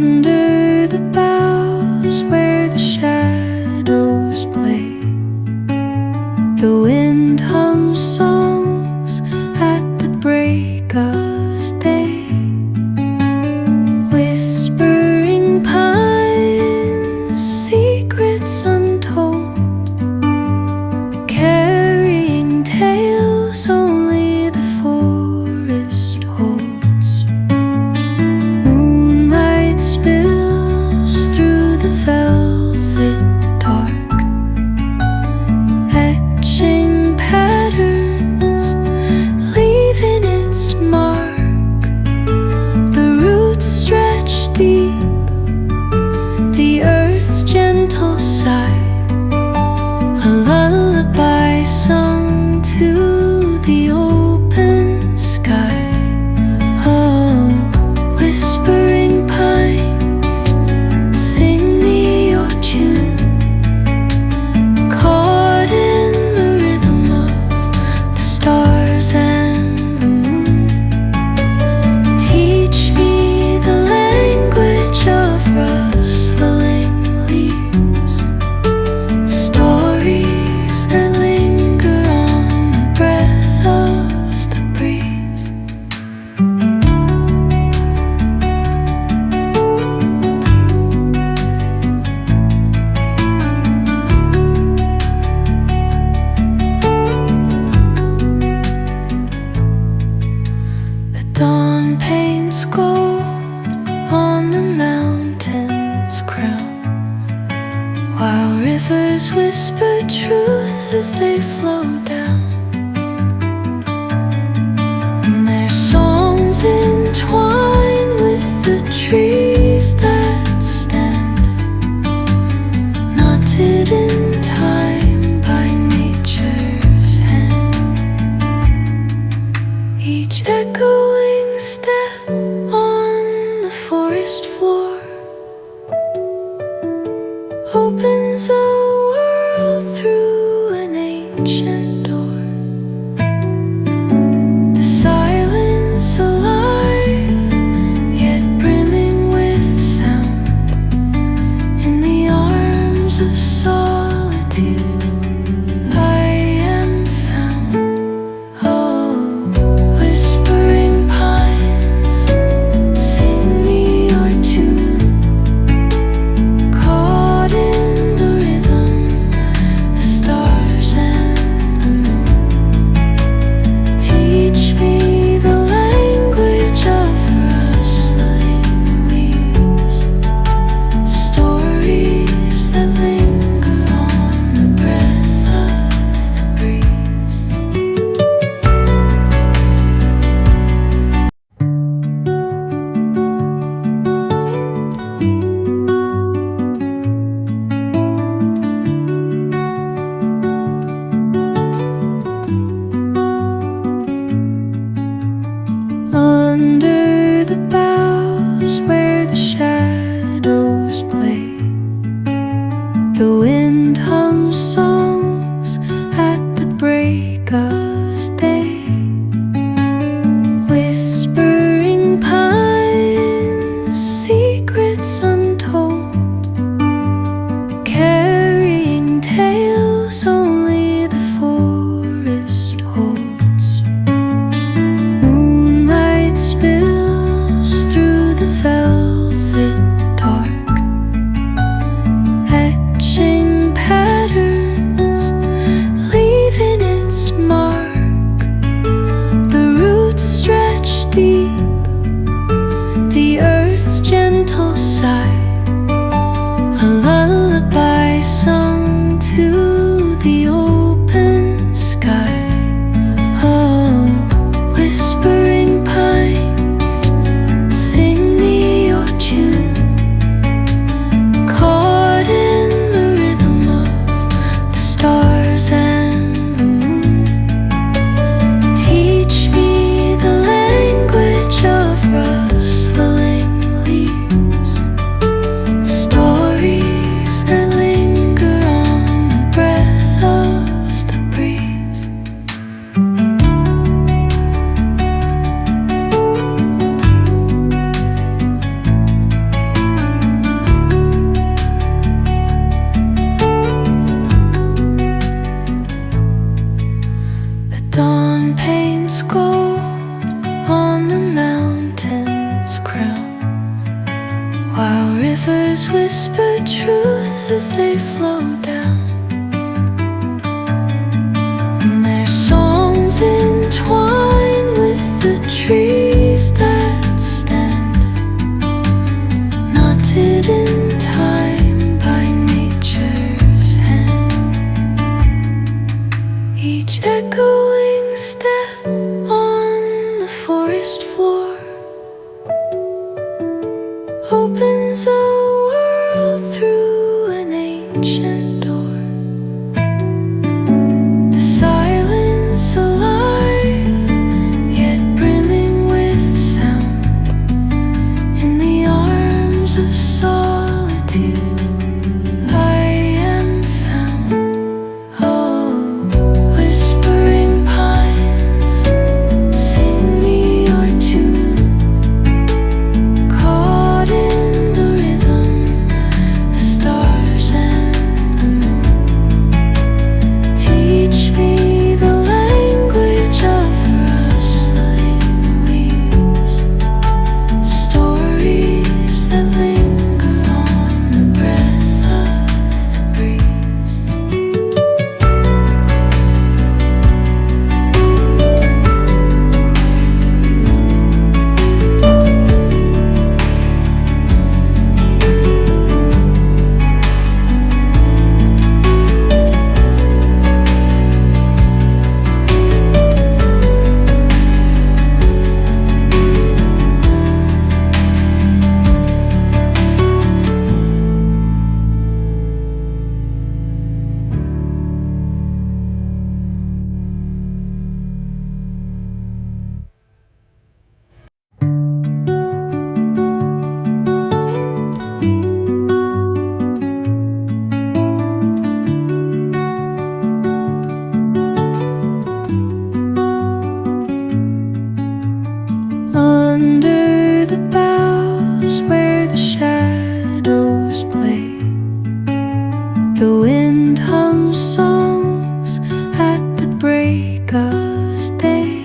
Under the boughs where the shadows play, the wind hums songs at the break of day. Whispering pines, secrets untold, carrying tales only the forest holds. Moonlight spills through the velvet dark, etching patterns, leaving its mark. The roots stretch deep, the earth's gentle sigh, a lullaby sung to the open sky. Oh, whispering pines, sing me your tune, caught in the rhythm of the stars and the moon. Teach me the language of rustling leaves, stories that linger on the breath of the breeze. The dawn paints gold on the mountain's crown, while rivers whisper truth as they flow down. And their songs entwine with the trees that stand, knotted in time by nature's hand. Each echoing step on the forest floor opens a world through an ancient door. The silence alive, yet brimming with sound. In the arms of solitude, I am found. Oh, whispering pines, sing me your tune, while rivers whisper truth as they flow down. And their songs entwine with the trees that stand, knotted in time by nature's hand. Each echoing step on the forest floor opens a world through an ancient door. The silence alive, yet brimming with sound. In the arms of solitude I am found. Oh, whispering pines, sing me your tune. Caught in the rhythm, the stars and the moon. Teach me the language of rustling leaves, stories that linger on the breath of the breeze. Under the boughs where the shadows play, the wind hums songs at the break of day.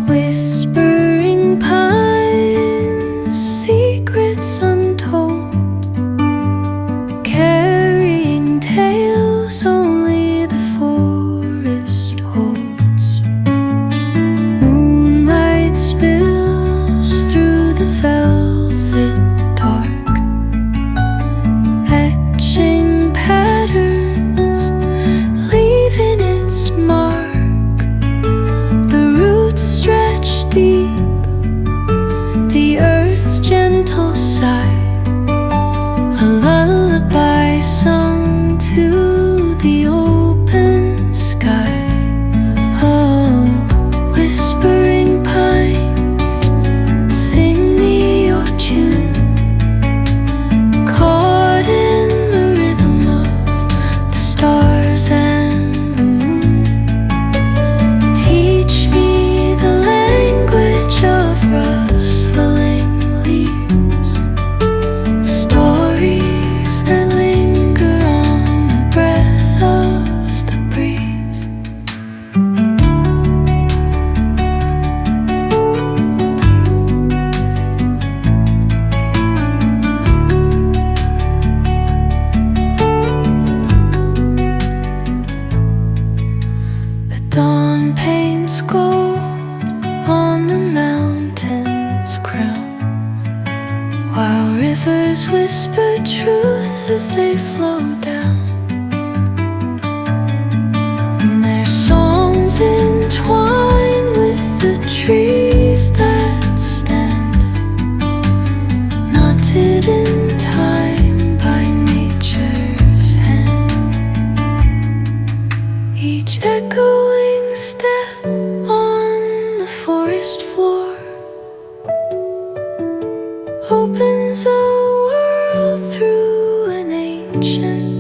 Whispering pines, secrets untold, carrying tales only the forest holds. Moonlight spills through the velvet dark, etching patterns, leaving its mark. The roots stretch deep, the earth's gentle sigh, a lullaby sung to the open sky. Oh, whispering pines, sing me your tune. Caught in the rhythm of the stars and the moon. Teach me the language of rustling leaves, stories that linger on the breath of the breeze. The dawn paints gold on the mountain's crown, while rivers whisper truth as they flow down. And their songs entwine with the trees that stand, knotted in time by nature's hand. Each echoing step on the forest floor opens a world through an ancient